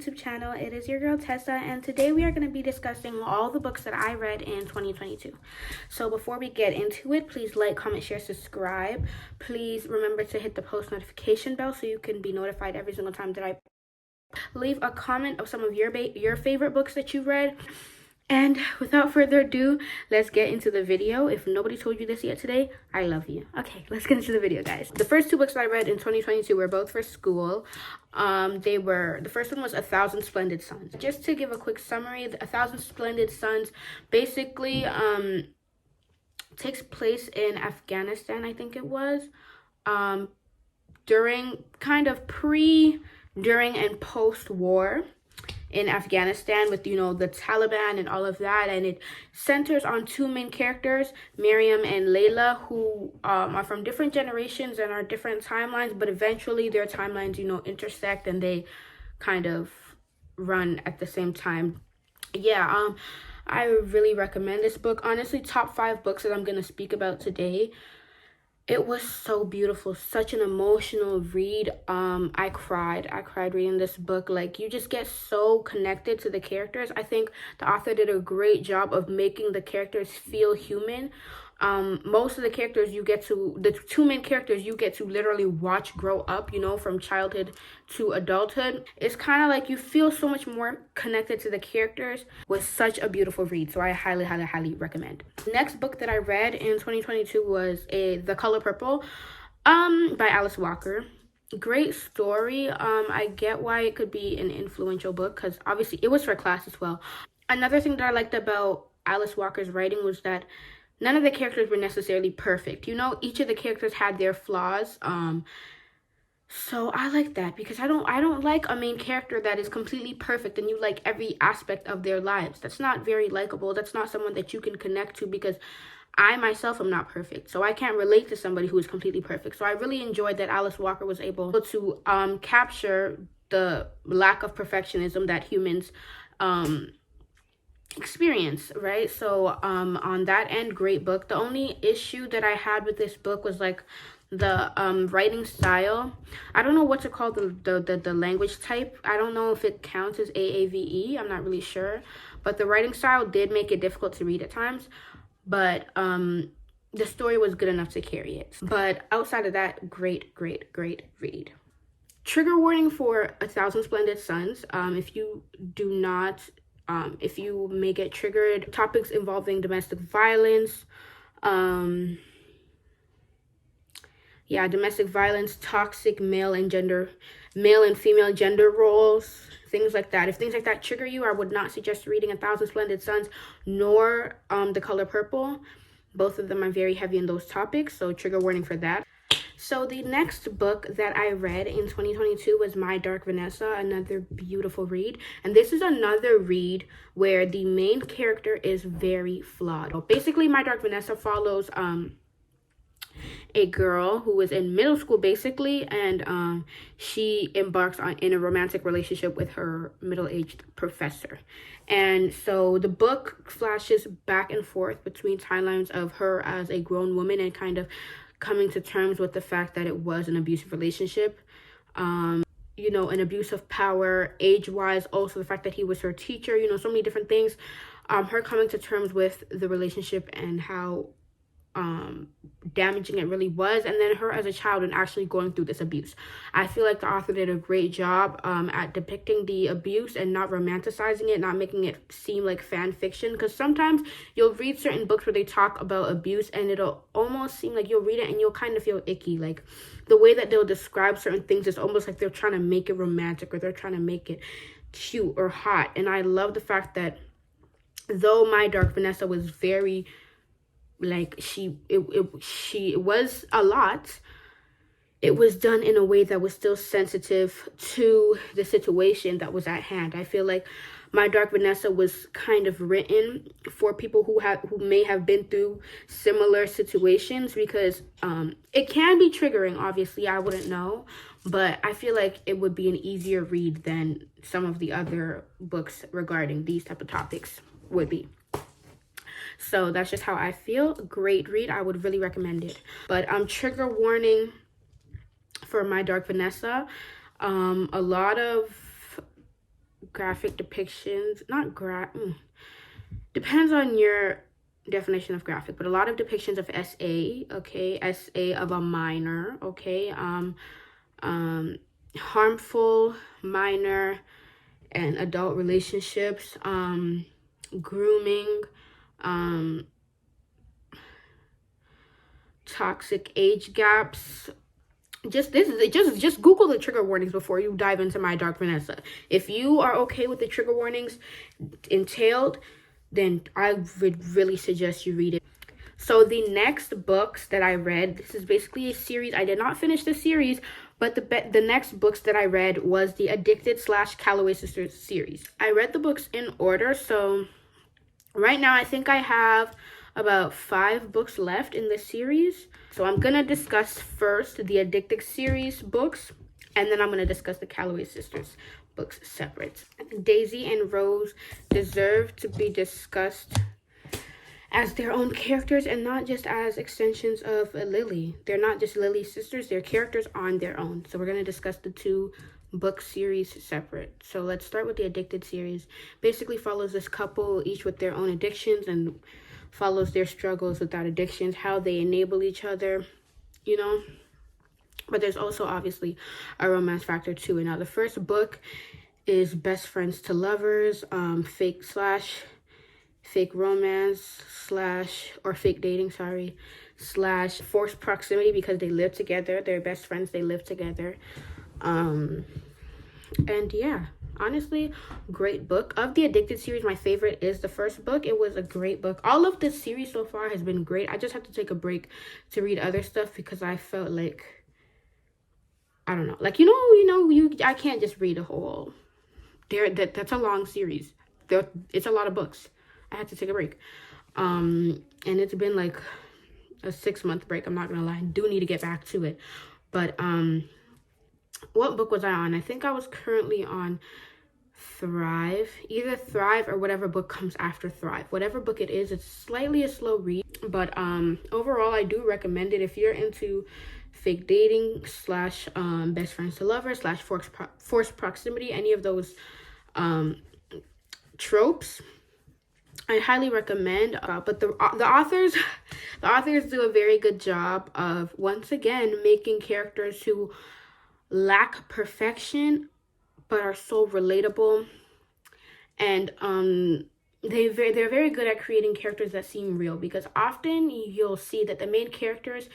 YouTube channel. It is your girl Tessa, and today we are going to be discussing all the books that I read in 2022. So before we get into it, please like, comment, share, subscribe. Please remember to hit the post notification bell so you can be notified every single time that I leave a comment of some of your favorite books that you've read. And without further ado, let's get into the video. If nobody told you this yet today, I love you. Okay, let's get into the video, guys. The first two books that I read in 2022 were both for school. The first one was A Thousand Splendid Suns. Just to give a quick summary, A Thousand Splendid Suns basically takes place in Afghanistan, I think it was, during kind of during and post-war in Afghanistan with, you know, the Taliban and all of that. And it centers on two main characters, Miriam and Layla, who are from different generations and are different timelines, but eventually their timelines, you know, intersect and they kind of run at the same time. Yeah, I really recommend this book. Honestly, top 5 books that I'm going to speak about today. It was so beautiful, such an emotional read. I cried reading this book. Like, you just get so connected to the characters. I think the author did a great job of making the characters feel human. Most of the characters the two main characters you get to literally watch grow up, you know, from childhood to adulthood. It's kind of like you feel so much more connected to the characters. With such a beautiful read, so I highly, highly, highly recommend. The next book that I read in 2022 was The Color Purple by Alice Walker. Great story. I get why it could be an influential book because obviously it was for class as well. Another thing that I liked about Alice Walker's writing was that none of the characters were necessarily perfect. You know, each of the characters had their flaws. So I like that because I don't like a main character that is completely perfect and you like every aspect of their lives. That's not very likable. That's not someone that you can connect to because I myself am not perfect. So I can't relate to somebody who is completely perfect. So I really enjoyed that Alice Walker was able to capture the lack of perfectionism that humans experience, right? So on that end, great book. The only issue that I had with this book was like the writing style. I don't know what to call the language type. I don't know if it counts as AAVE. I'm not really sure, but the writing style did make it difficult to read at times, but the story was good enough to carry it. But outside of that, great read. Trigger warning for A Thousand Splendid Suns. If you may get triggered, topics involving domestic violence, domestic violence, toxic male and female gender roles, things like that. If things like that trigger you, I would not suggest reading A Thousand Splendid Suns nor The Color Purple. Both of them are very heavy in those topics, so trigger warning for that. So the next book that I read in 2022 was My Dark Vanessa, another beautiful read. And this is another read where the main character is very flawed. Basically, My Dark Vanessa follows a girl who is in middle school, basically, and she embarks in a romantic relationship with her middle-aged professor. And so the book flashes back and forth between timelines of her as a grown woman and kind of coming to terms with the fact that it was an abusive relationship, you know, an abuse of power, age-wise, also the fact that he was her teacher, you know, so many different things. Her coming to terms with the relationship and how damaging it really was, and then her as a child and actually going through this abuse. I feel like the author did a great job at depicting the abuse and not romanticizing it, not making it seem like fan fiction, because sometimes you'll read certain books where they talk about abuse and it'll almost seem like you'll read it and you'll kind of feel icky. Like the way that they'll describe certain things is almost like they're trying to make it romantic or they're trying to make it cute or hot. And I love the fact that though My Dark Vanessa was very like it was a lot, it was done in a way that was still sensitive to the situation that was at hand. I feel like My Dark Vanessa was kind of written for people who may have been through similar situations, because it can be triggering. Obviously, I wouldn't know, but I feel like it would be an easier read than some of the other books regarding these type of topics would be. So that's just how I feel. Great read. I would really recommend it. But trigger warning for My Dark Vanessa. A lot of graphic depictions, depends on your definition of graphic, but a lot of depictions of SA, okay, SA of a minor, okay, harmful minor and adult relationships, grooming, toxic age gaps. Just Google the trigger warnings before you dive into My Dark Vanessa. If you are okay with the trigger warnings entailed, then I would really suggest you read it. So the next books that I read, this is basically a series. I did not finish the series, but the next books that I read was the Addicted / Calloway Sisters series. I read the books in order, so right now I think I have about 5 books left in the series. So I'm gonna discuss first the Addicted series books, and then I'm gonna discuss the Calloway Sisters books separate. Daisy and Rose deserve to be discussed as their own characters and not just as extensions of Lily. They're not just Lily's sisters, they're characters on their own. So we're going to discuss the 2 book series separate. So let's start with the Addicted series. Basically follows this couple, each with their own addictions, and follows their struggles with that addictions, how they enable each other, you know. But there's also obviously a romance factor too. And now the first book is Best Friends to Lovers, fake romance or fake dating, / forced proximity, because they live together. They're best friends, they live together. And yeah, honestly, great book. Of the Addicted series, my favorite is the first book. It was a great book. All of this series so far has been great. I just have to take a break to read other stuff because I felt like, I don't know, like, I can't just read a whole, that's a long series. It's a lot of books. I had to take a break. And it's been like a 6-month break. I'm not gonna lie. I do need to get back to it. But what book was I on? I think I was currently on Thrive. Either Thrive or whatever book comes after Thrive. Whatever book it is, it's slightly a slow read. But overall, I do recommend it if you're into fake dating / best friends to lovers / forced proximity, any of those tropes. I highly recommend, but the authors do a very good job of, once again, making characters who lack perfection but are so relatable, and they're very good at creating characters that seem real, because often you'll see that the main characters,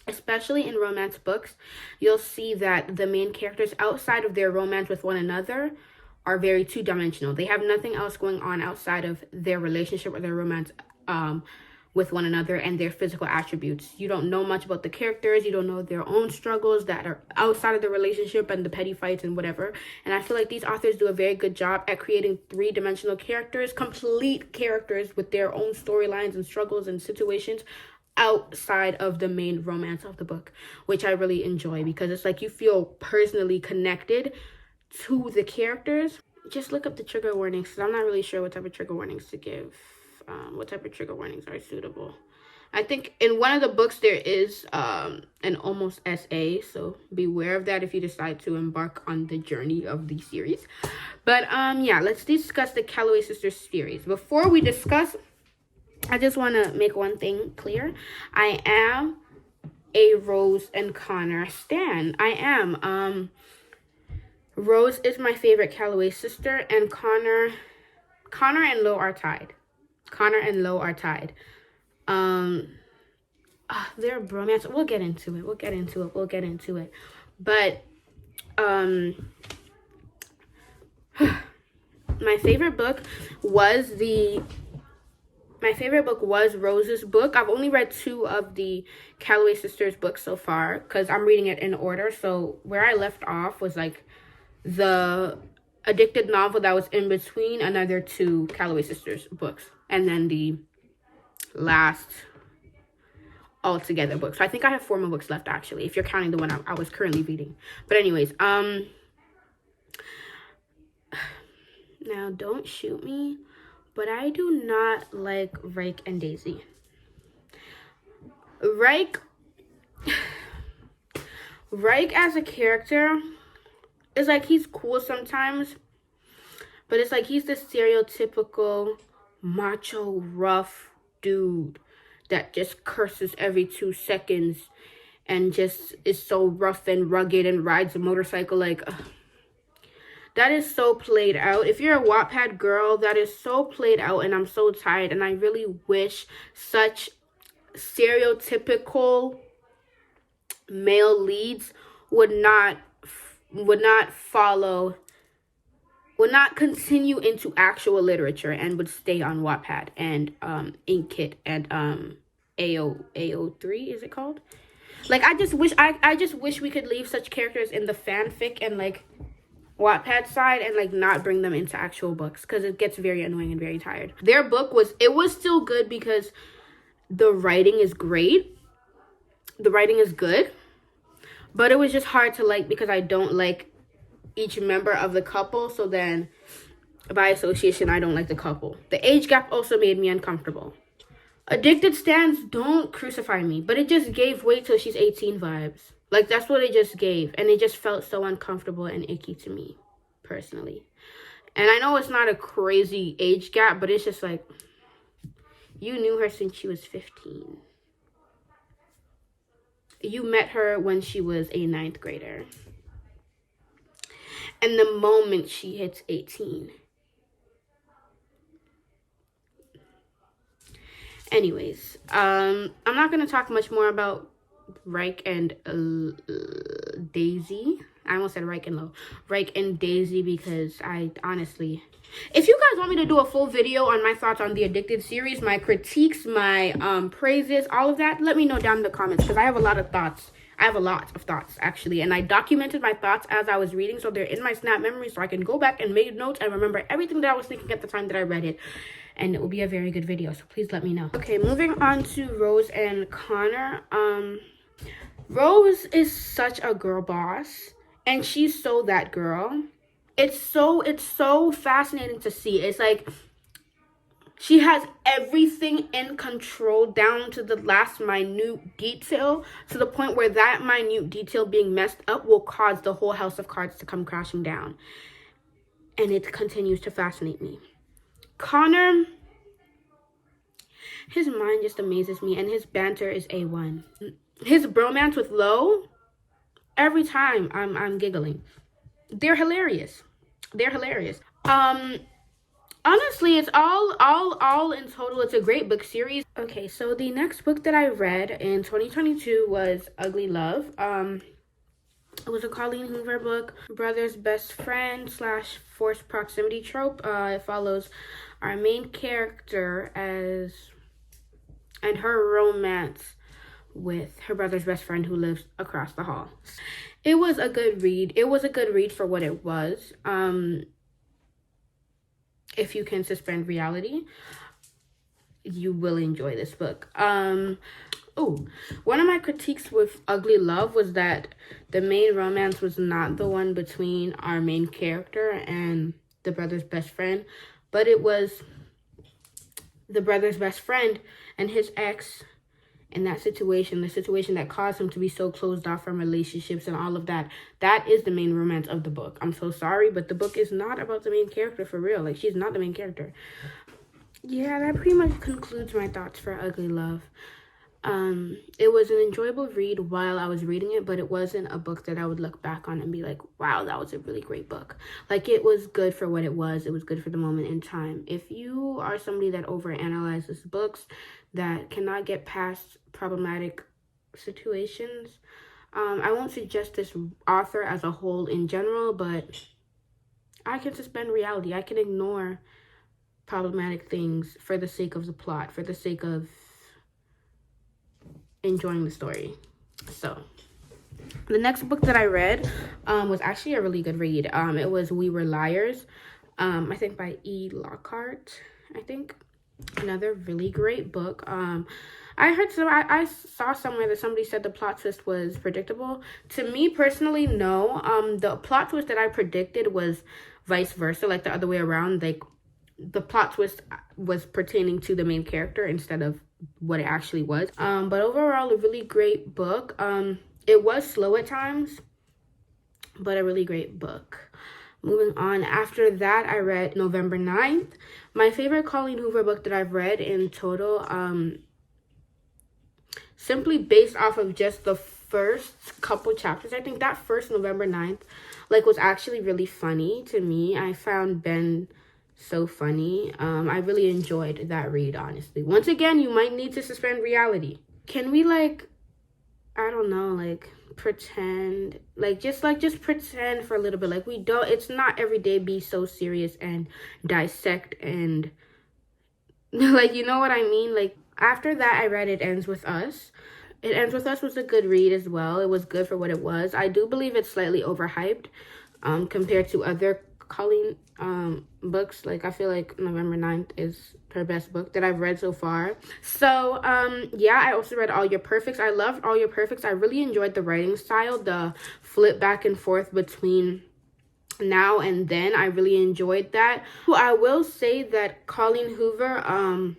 especially in romance books, you'll see that the main characters outside of their romance with one another are very two-dimensional. They have nothing else going on outside of their relationship or their romance with one another and their physical attributes. You don't know much about the characters. You don't know their own struggles that are outside of the relationship and the petty fights and whatever. And I feel like these authors do a very good job at creating 3-dimensional characters, complete characters with their own storylines and struggles and situations outside of the main romance of the book, which I really enjoy, because it's like you feel personally connected to the characters. Just look up the trigger warnings, because I'm not really sure what type of trigger warnings to give. What type of trigger warnings are suitable. I think in one of the books there is an almost SA, so beware of that if you decide to embark on the journey of the series. But yeah, let's discuss the Calloway Sisters series. Before we discuss, I just want to make one thing clear. I am a Rose and Connor stan. I am. Rose is my favorite Calloway sister, and Connor and Lo are tied. They're bromance. We'll get into it. But my favorite book was Rose's book. I've only read 2 of the Calloway Sisters books so far, because I'm reading it in order. So where I left off was like the Addicted novel that was in between another 2 Calloway Sisters books, and then the last altogether book. So I think I have 4 more books left, actually, if you're counting the one I was currently reading. But anyways, now don't shoot me, but I do not like Rike and Daisy. Rike as a character is like, he's cool sometimes, But it's like he's the stereotypical macho, rough dude that just curses every 2 seconds and just is so rough and rugged and rides a motorcycle. Like, that is so played out. If you're a Wattpad girl, that is so played out, and I'm so tired. And I really wish such stereotypical male leads would not continue into actual literature and would stay on Wattpad and Inkit and AO3, is it called? Like, I just wish we could leave such characters in the fanfic and like Wattpad side and like not bring them into actual books, because it gets very annoying and very tired. Their book was still good because the writing is great. The writing is good, but it was just hard to like because I don't like each member of the couple, so then by association I don't like the couple. The age gap also made me uncomfortable. Addicted stans, don't crucify me, but it just gave wait till she's 18 vibes. Like, that's what it just gave, and it just felt so uncomfortable and icky to me personally. And I know it's not a crazy age gap, but it's just like, you knew her since she was 15. You met her when she was a 9th grader. And the moment she hits 18. Anyways, I'm not going to talk much more about Reich and Daisy. I almost said Reich and Low. Reich and Daisy, because I honestly... If you guys want me to do a full video on my thoughts on the Addicted series, my critiques, my praises, all of that, let me know down in the comments, because I have a lot of thoughts. I have a lot of thoughts, actually, and I documented my thoughts as I was reading, so they're in my snap memory, so I can go back and make notes and remember everything that I was thinking at the time that I read it, and it will be a very good video, so please let me know. Okay, moving on to Rose and Connor. Rose is such a girl boss, and she's so that girl. It's so fascinating to see. It's like she has everything in control down to the last minute detail, to the point where that minute detail being messed up will cause the whole house of cards to come crashing down. And it continues to fascinate me. Connor, his mind just amazes me, and his banter is A1. His bromance with Lo, every time I'm giggling. They're hilarious. They're hilarious. Honestly, it's all in total, it's a great book series. Okay, so the next book that I read in 2022 was Ugly Love. It was a Colleen Hoover book, brother's best friend / forced proximity trope. It follows our main character and her romance with her brother's best friend who lives across the hall. It was a good read. It was a good read for what it was. If you can suspend reality, you will enjoy this book. One of my critiques with Ugly Love was that the main romance was not the one between our main character and the brother's best friend, but it was the brother's best friend and his ex in that situation, the situation that caused him to be so closed off from relationships and all of that. That is the main romance of the book. I'm so sorry, but the book is not about the main character for real. Like, she's not the main character. Yeah, that pretty much concludes my thoughts for Ugly Love. It was an enjoyable read while I was reading it, but it wasn't a book that I would look back on and be like, wow, that was a really great book. Like, it was good for what it was. It was good for the moment in time. If you are somebody that overanalyzes books, that cannot get past problematic situations, I won't suggest this author as a whole in general, but I can suspend reality. I can ignore problematic things for the sake of the plot, for the sake of enjoying the story. So the next book that I read was actually a really good read. It was We Were Liars, I think by E. Lockhart, I think. Another really great book. I saw somewhere that somebody said the plot twist was predictable. To me personally, no. The plot twist that I predicted was vice versa, like the other way around. Like, the plot twist was pertaining to the main character instead of what it actually was. But overall, a really great book. It was slow at times, but a really great book. Moving on, after that, I read November 9th. My favorite Colleen Hoover book that I've read in total, simply based off of just the first couple chapters. I think that first November 9th, like, was actually really funny to me. I found Ben so funny. I really enjoyed that read, honestly. Once again, you might need to suspend reality. Can we, like, I don't know, like, pretend, just pretend for a little bit. Like, we don't, it's not every day be so serious and dissect and like, you know what I mean? Like, after that, I read It Ends With Us. It Ends With Us was a good read as well. It was good for what it was. I do believe it's slightly overhyped compared to other Colleen books. Like, I feel like November 9th is her best book that I've read so far. So yeah, I also read All Your Perfects. I loved All Your Perfects. I really enjoyed the writing style, the flip back and forth between now and then. I really enjoyed that. I will say that Colleen Hoover,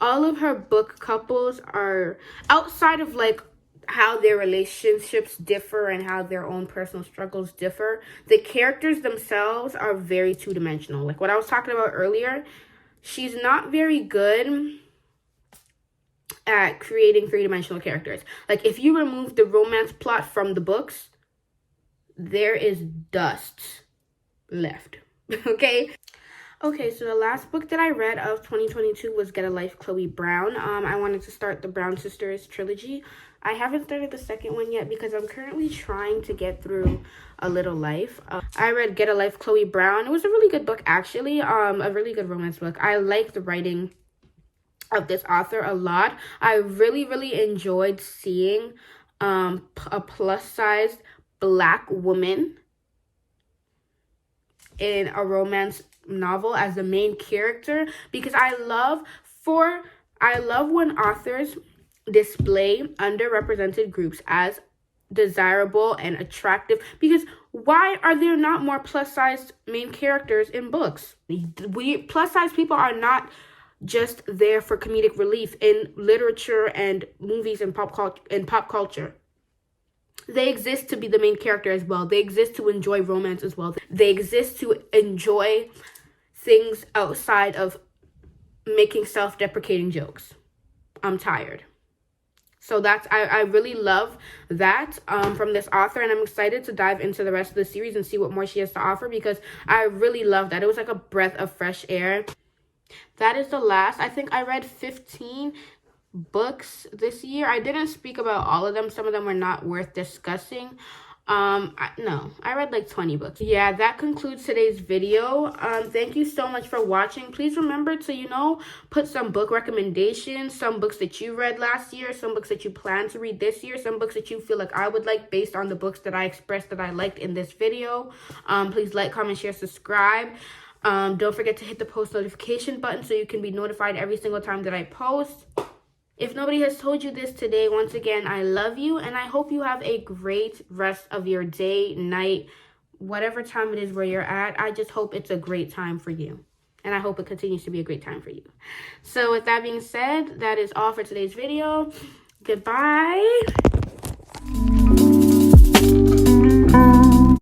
all of her book couples are, outside of like how their relationships differ and how their own personal struggles differ, the characters themselves are very two-dimensional. Like what I was talking about earlier, she's not very good at creating three-dimensional characters. Like, if you remove the romance plot from the books, there is dust left. Okay, so the last book that I read of 2022 was Get a Life, Chloe Brown. I wanted to start the Brown Sisters trilogy. I haven't started the second one yet because I'm currently trying to get through A Little Life. I read Get a Life, Chloe Brown. It was a really good book, actually. A really good romance book. I like the writing of this author a lot. I really enjoyed seeing a plus-sized Black woman in a romance novel as the main character, because I love when authors display underrepresented groups as desirable and attractive, because why are there not more plus-sized main characters in books? Plus-sized people are not just there for comedic relief in literature and movies and pop culture. They exist to be the main character as well. They exist to enjoy romance as well. They exist to enjoy things outside of making self-deprecating jokes. I'm tired. So that's, I really love that from this author, and I'm excited to dive into the rest of the series and see what more she has to offer, because I really love that. It was like a breath of fresh air. That is the last. I think I read 15 books this year. I didn't speak about all of them. Some of them were not worth discussing. I read like 20 books. Yeah, that concludes today's video. Thank you so much for watching. Please remember to, put some book recommendations, some books that you read last year, some books that you plan to read this year, some books that you feel like I would like based on the books that I expressed that I liked in this video. Please like, comment, share, subscribe. Don't forget to hit the post notification button so you can be notified every single time that I post. If nobody has told you this today, once again, I love you, and I hope you have a great rest of your day, night, whatever time it is where you're at. I just hope it's a great time for you, and I hope it continues to be a great time for you. So with that being said, that is all for today's video. Goodbye.